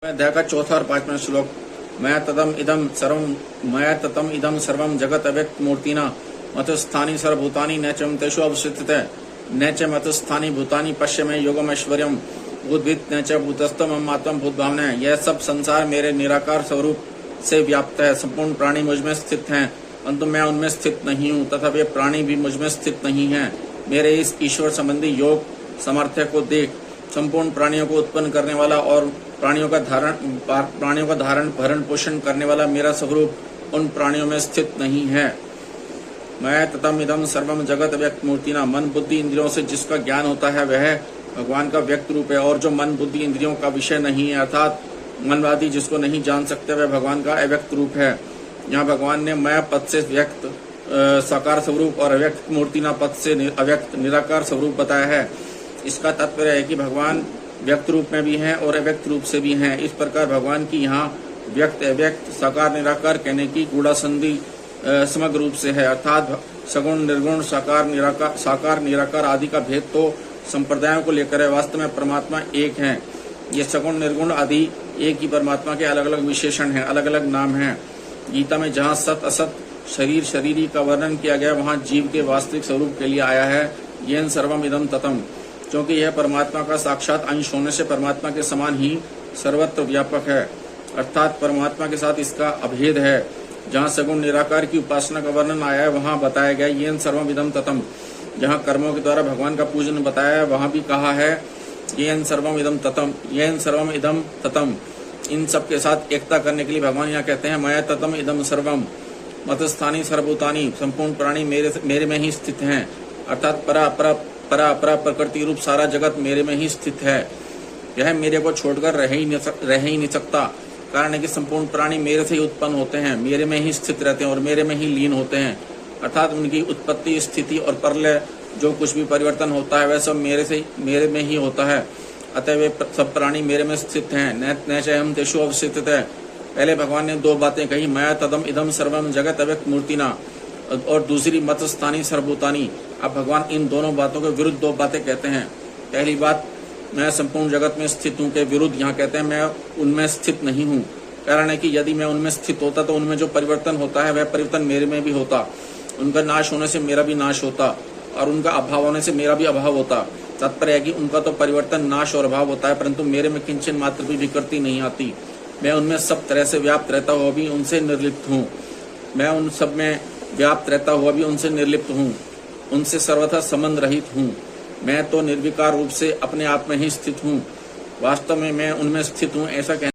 अध्याय का चौथा और पांचवा श्लोक। मया ततम इदम सर्वम जगत अव्यक्त मूर्तिना मतस्थानी सर्वभूतानि न च तेषु अवस्थितः न च मतस्थानी भूतानि पश्य में योगम ऐश्वर्यम भूतवित न च भूतस्थम आत्म भूत भावना। यह सब संसार मेरे निराकार स्वरूप से व्याप्त है। संपूर्ण प्राणी मुझमें स्थित हैं, परंतु मैं उनमें स्थित नहीं हूँ तथा वे प्राणी भी मुझमें स्थित नहीं हैं। मेरे इस ईश्वर संबंधी योग सामर्थ्य को देख, संपूर्ण प्राणियों को उत्पन्न करने वाला और प्राणियों का धारण भरण पोषण करने वाला मेरा स्वरूप उन प्राणियों में स्थित नहीं है। मैं ततम इदम सर्वम जगत व्यक्त मूर्तिना। मन बुद्धि इंद्रियों से जिसका ज्ञान होता है वह भगवान का व्यक्त रूप है, और जो मन बुद्धि इंद्रियों का विषय नहीं है अर्थात मनवादी जिसको नहीं जान सकते वह भगवान का अव्यक्त रूप है। यहाँ भगवान ने मैं पद से व्यक्त साकार स्वरूप और अव्यक्त मूर्तिना पद से अव्यक्त निराकार स्वरूप बताया है। इसका तात्पर्य है कि भगवान व्यक्त रूप में भी हैं और अव्यक्त रूप से भी हैं। इस प्रकार भगवान की यहाँ व्यक्त अव्यक्त साकार निराकार कहने की गूढ़ा संधि समग्र रूप से है, अर्थात सगुण निर्गुण साकार निराकार आदि का भेद तो संप्रदायों को लेकर है, वास्तव में परमात्मा एक है। ये सगुण निर्गुण आदि एक ही परमात्मा के अलग अलग विशेषण हैं, अलग अलग नाम हैं। गीता में जहाँ सत असत शरीर शरीरी का वर्णन किया गया वहाँ जीव के वास्तविक स्वरूप के लिए आया है येन सर्वम इदम ततम। क्योंकि यह परमात्मा का साक्षात अंश होने से परमात्मा के समान ही सर्वत्र व्यापक है, अर्थात परमात्मा के साथ इसका अभेद है। जहाँ सगुण निराकार की उपासना का वर्णन आया है वहाँ बताया गया येन सर्वम इदम ततम। जहाँ कर्मों के द्वारा भगवान का पूजन बताया है वहाँ भी कहा है येन सर्वम इदम ततम, येन सर्वम इदम ततम। इन सब के साथ एकता करने के लिए भगवान यहाँ कहते हैं मया ततम इदम सर्वम मतस्थानी सर्वभूतानि। संपूर्ण प्राणी मेरे में ही स्थित हैं, अर्थात परा प्रकृति रूप सारा जगत मेरे में ही स्थित है। यह मेरे को छोड़कर रह ही नहीं सकता। कारण है कि संपूर्ण प्राणी मेरे से ही उत्पन्न होते हैं, मेरे में ही स्थित रहते हैं और मेरे में ही लीन होते हैं, अर्थात उनकी उत्पत्ति स्थिति और प्रलय जो कुछ भी परिवर्तन होता है वह सब मेरे में ही होता है। अतः वे सब प्राणी मेरे में स्थित हैं। न च हम तेषु अवस्थित है। पहले भगवान ने दो बातें कही, मया तदम इदम सर्वम जगत अव्यक्त मूर्तिना, और दूसरी मत स्थानी सर्वभूतानि। अब भगवान इन दोनों बातों के विरुद्ध दो बातें कहते हैं। पहली बात मैं संपूर्ण जगत में स्थित हूँ के विरुद्ध यहाँ कहते हैं मैं उनमें स्थित नहीं हूँ। कारण है कि यदि मैं उनमें स्थित होता तो उनमें जो परिवर्तन होता है वह परिवर्तन मेरे में भी होता, उनका नाश होने से मेरा भी नाश होता और उनका अभाव होने से मेरा भी अभाव होता। तात्पर्य है कि उनका तो परिवर्तन नाश और अभाव होता है, परंतु मेरे में किंचन मात्र भी विकृति नहीं आती। मैं उनमें सब तरह से व्याप्त रहता हुआ भी उनसे निर्लिप्त हूँ। मैं उन सब में व्याप्त रहता हुआ भी उनसे निर्लिप्त हूँ, उनसे सर्वथा संबंध रहित हूँ। मैं तो निर्विकार रूप से अपने आप में ही स्थित हूँ। वास्तव में मैं उनमें स्थित हूँ ऐसा कहना